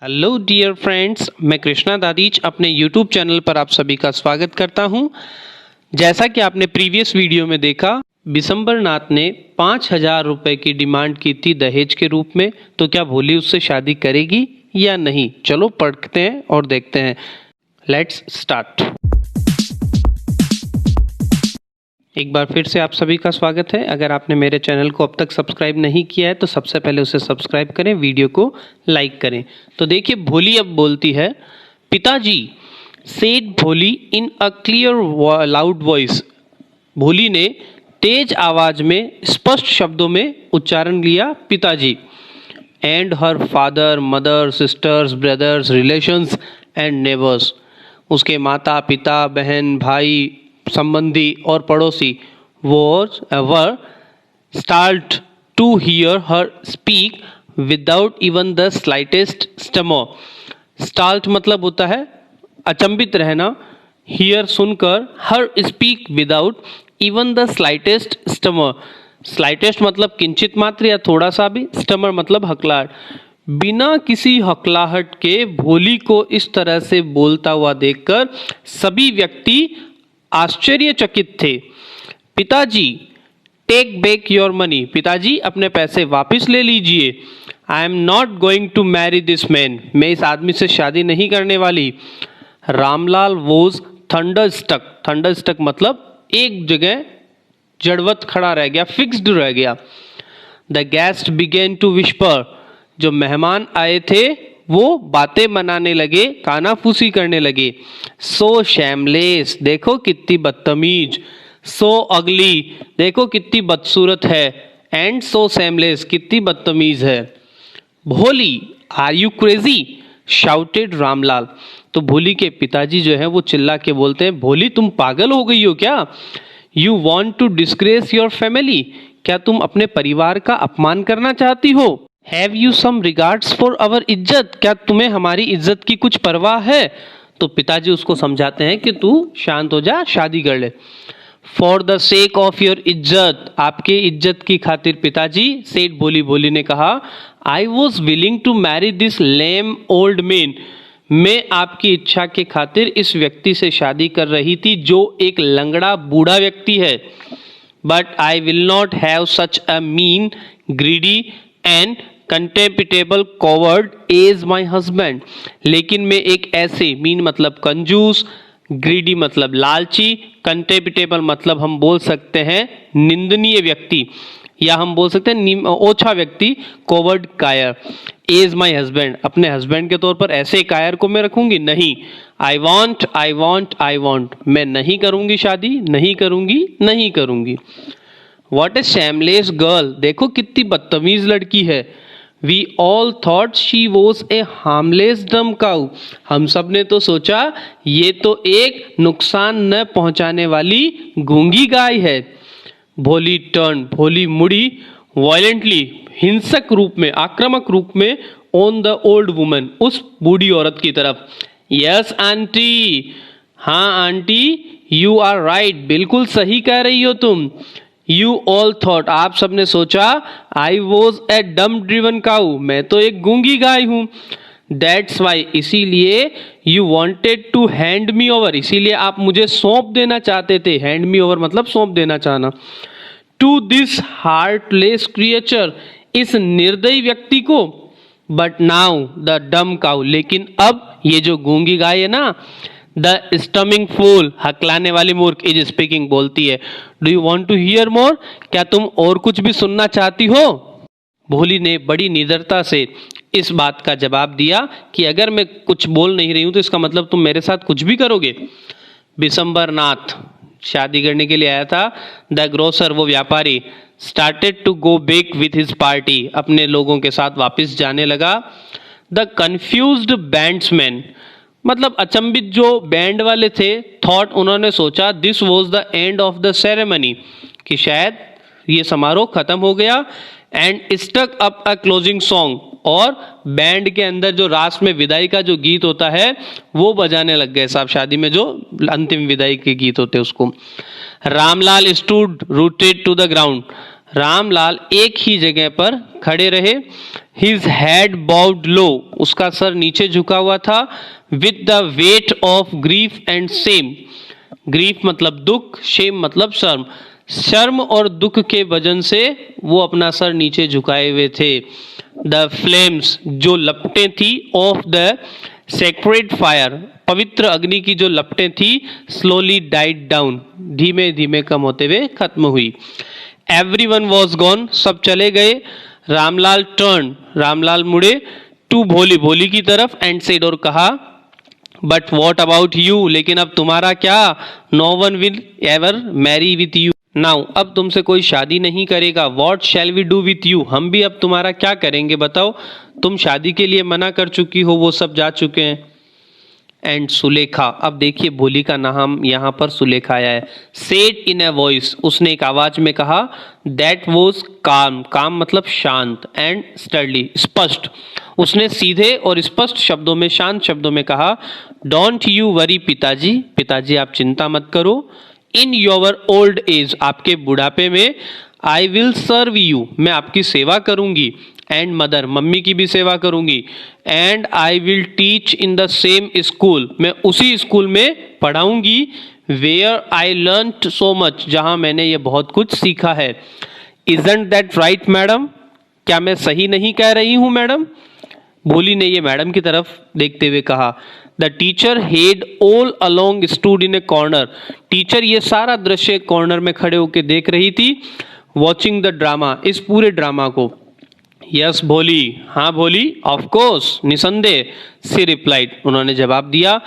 Hello dear friends, मैं कृष्णा दादीच अपने YouTube channel पर आप सभी का स्वागत करता हूं। जैसा कि आपने प्रीवियस वीडियो में देखा, बिशंबर नाथ ने 5,000 रुपये की डिमांड की थी दहेज के रूप में। तो क्या भोली उससे शादी करेगी या नहीं? चलो पढ़ते हैं और देखते हैं। Let's start. एक बार फिर से आप सभी का स्वागत है। अगर आपने मेरे चैनल को अब तक सब्सक्राइब नहीं किया है तो सबसे पहले उसे सब्सक्राइब करें, वीडियो को लाइक करें। तो देखिए, भोली अब बोलती है, पिताजी, सेड भोली इन अ क्लियर लाउड वॉइस। भोली ने तेज आवाज में स्पष्ट शब्दों में उच्चारण लिया, पिताजी। And her father, mother, sisters, brothers, relations and neighbours. उसके माता, पिता, बहन, भाई, संबंधी और पड़ोसी were start to hear her speak without even the slightest stammer. Start मतलब होता है अचंभित रहना, हियर सुनकर, her speak without even the slightest stammer. Slightest मतलब किंचित मात्र या थोड़ा सा भी, स्टमर मतलब हकलाहट। बिना किसी हकलाहट के भोली को इस तरह से बोलता हुआ देखकर सभी व्यक्ति आश्चर्यचकित थे। पिताजी, टेक बैक योर मनी। पिताजी, अपने पैसे वापस ले लीजिए। I am not going to marry this man. मैं इस आदमी से शादी नहीं करने वाली। रामलाल वॉज थंडरस्टक। थंडरस्टक मतलब एक जगह जड़वत खड़ा रह गया, फिक्स्ड रह गया। The guest began to whisper. जो मेहमान आए थे वो बातें बनाने लगे, कानाफूसी करने लगे। सो शैमलेस, देखो कितनी बदतमीज। सो अगली, देखो कितनी बदसूरत है। एंड सो शैमलेस, कितनी बदतमीज है। Bholi, are you crazy? Shouted Ramlal. तो भोली के पिताजी जो है वो चिल्ला के बोलते हैं, भोली तुम पागल हो गई हो क्या? You want to disgrace your family. क्या तुम अपने परिवार का अपमान करना चाहती हो? Have you some regards for our izzat. क्या तुम्हें हमारी इज्जत की कुछ परवाह है? तो पिताजी उसको समझाते हैं कि तू शांत हो जा, शादी कर ले। For the sake of your इज्जत, आपके इज्जत की खातिर पिताजी, सेठ भोली ने कहा, I was willing to marry this lame old man. मैं आपकी इच्छा के खातिर इस व्यक्ति से शादी कर रही थी जो एक लंगड़ा बूढ़ा व्यक्ति है। But I will not have such a mean, greedy and contemptible coward as my husband. लेकिन मैं एक ऐसे, मीन मतलब कंजूस, ग्रीडी मतलब लालची, कंटेम्पिटेबल मतलब हम बोल सकते हैं निंदनीय व्यक्ति, या हम बोल सकते हैं ओछा व्यक्ति, कॉवर्ड कायर। एज माई हस्बैंड, अपने हस्बैंड के तौर पर ऐसे कायर को मैं रखूंगी नहीं। I want, I want, I want, मैं नहीं करूंगी शादी, नहीं करूंगी, नहीं करूंगी। वॉट ए शैमलेस गर्ल, देखो कितनी बदतमीज लड़की है। We all thought she was a harmless dumb cow. हम सब ने तो सोचा ये तो एक नुकसान न पहुंचाने वाली गूंगी गाय है। भोली टर्न, भोली मुड़ी, वायलेंटली, हिंसक रूप में, आक्रामक रूप में, ऑन द ओल्ड वुमन, उस बूढ़ी औरत की तरफ। यस आंटी, हाँ आंटी, यू आर राइट, बिल्कुल सही कह रही हो तुम। यू ऑल थॉट, आप सबने सोचा, आई वॉज ए डम ड्रिवन काउ, मैं तो एक गूंगी गाय हूं। दैट्स वाई, इसीलिए, you wanted to hand me over, इसीलिए आप मुझे सौंप देना चाहते थे। हैंड मी ओवर मतलब सौंप देना चाहना। टू दिस हार्टलेस क्रिएचर, इस निर्दयी व्यक्ति को। बट नाउ द डम काउ, लेकिन अब ये जो गूंगी गाय है ना, द स्टमिंग फूल, हकलाने वाली मूर्ख, इज स्पीकिंग, बोलती है। Do you want to hear more? क्या तुम और कुछ भी सुनना चाहती हो? भोली ने बड़ी निडरता से इस बात का जवाब दिया कि अगर मैं कुछ बोल नहीं रही हूं तो इसका मतलब तुम मेरे साथ कुछ भी करोगे। बिशंबर नाथ शादी करने के लिए आया था। द ग्रोसर, वो व्यापारी, started to go back with his party, अपने लोगों के साथ वापस जाने लगा। द कंफ्यूज्ड बैंड्समैन, मतलब अचंभित जो बैंड वाले थे, थॉट, उन्होंने सोचा, this was the end of the ceremony, कि शायद ये समारोह खत्म हो गया। And stuck up a closing song, और बैंड के अंदर जो रास में विदाई का जो गीत होता है वो बजाने लग गए साहब। शादी में जो अंतिम विदाई के गीत होते हैं उसको। Ramlal stood rooted to the ground, Ramlal एक ही जगह पर खड़े रहे। His head bowed low, उसका सर नीचे झुका हुआ था. With the weight of grief and shame, grief मतलब दुख, shame मतलब शर्म. शर्म और दुख के वजन से वो अपना सर नीचे झुकाए हुए थे. The flames, जो लपटें थी, of the sacred fire, पवित्र अग्नि की जो लपटें थी, slowly died down, धीमे धीमे कम होते हुए खत्म हुई. Everyone was gone, सब चले गए. रामलाल टर्न, रामलाल मुड़े. टू भोली, भोली की तरफ. एंड सेड, और कहा, बट वॉट अबाउट यू, लेकिन अब तुम्हारा क्या. No one will ever marry with you now, अब तुमसे कोई शादी नहीं करेगा. What shall we do with you, हम भी अब तुम्हारा क्या करेंगे बताओ. तुम शादी के लिए मना कर चुकी हो, वो सब जा चुके हैं. एंड सुलेखा, अब देखिए भोली का नाम यहाँ पर सुलेखा आया है. सेड इन ए वॉइस, उसने एक आवाज में कहा. दैट वॉज काम, काम मतलब शांत. एंड स्टर्ली, स्पष्ट, उसने सीधे और स्पष्ट शब्दों में, शांत शब्दों में कहा. डोंट यू वरी पिताजी, पिताजी आप चिंता मत करो. इन योर ओल्ड एज, आपके बुढ़ापे में. आई विल सर्व यू, मैं आपकी सेवा करूंगी. एंड मदर, मम्मी की भी सेवा करूंगी. And I will teach in the same school, मैं उसी स्कूल में पढ़ाऊंगी. Where I learn so much, जहां मैंने ये बहुत कुछ सीखा है. इजंट दैट राइट मैडम, क्या मैं सही नहीं कह रही हूं मैडम. भोली ने ये मैडम की तरफ देखते हुए कहा. The teacher head all along stood in A corner, teacher ये सारा दृश्य कॉर्नर में खड़े होकर देख रही थी. वॉचिंग द ड्रामा, इस पूरे ड्रामा को. यस भोली, हाँ भोली. ऑफ कोर्स, निसंदेह. सी रिप्लाइड, उन्होंने जवाब दिया.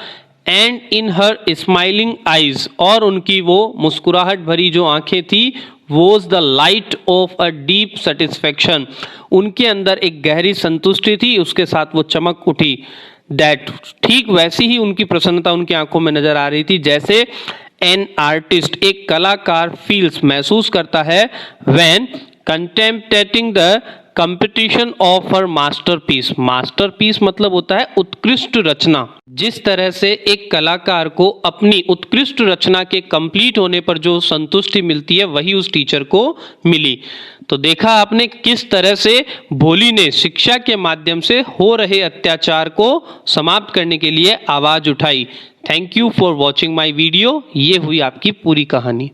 And in her smiling eyes, और उनकी वो मुस्कुराहट भरी जो आंखें थी, was the light of a deep satisfaction, उनके अंदर एक गहरी संतुष्टि थी, उसके साथ वो चमक उठी. दैट, ठीक वैसी ही उनकी प्रसन्नता उनकी आंखों में नजर आ रही थी जैसे एन आर्टिस्ट, एक कलाकार, फील्स, महसूस करता है. When contemplating the competition of her masterpiece, masterpiece मतलब होता है उत्कृष्ट रचना. जिस तरह से एक कलाकार को अपनी उत्कृष्ट रचना के कंप्लीट होने पर जो संतुष्टि मिलती है, वही उस टीचर को मिली. तो देखा आपने किस तरह से भोली ने शिक्षा के माध्यम से हो रहे अत्याचार को समाप्त करने के लिए आवाज उठाई. Thank you for watching my video. ये हुई आपकी पूरी कहानी.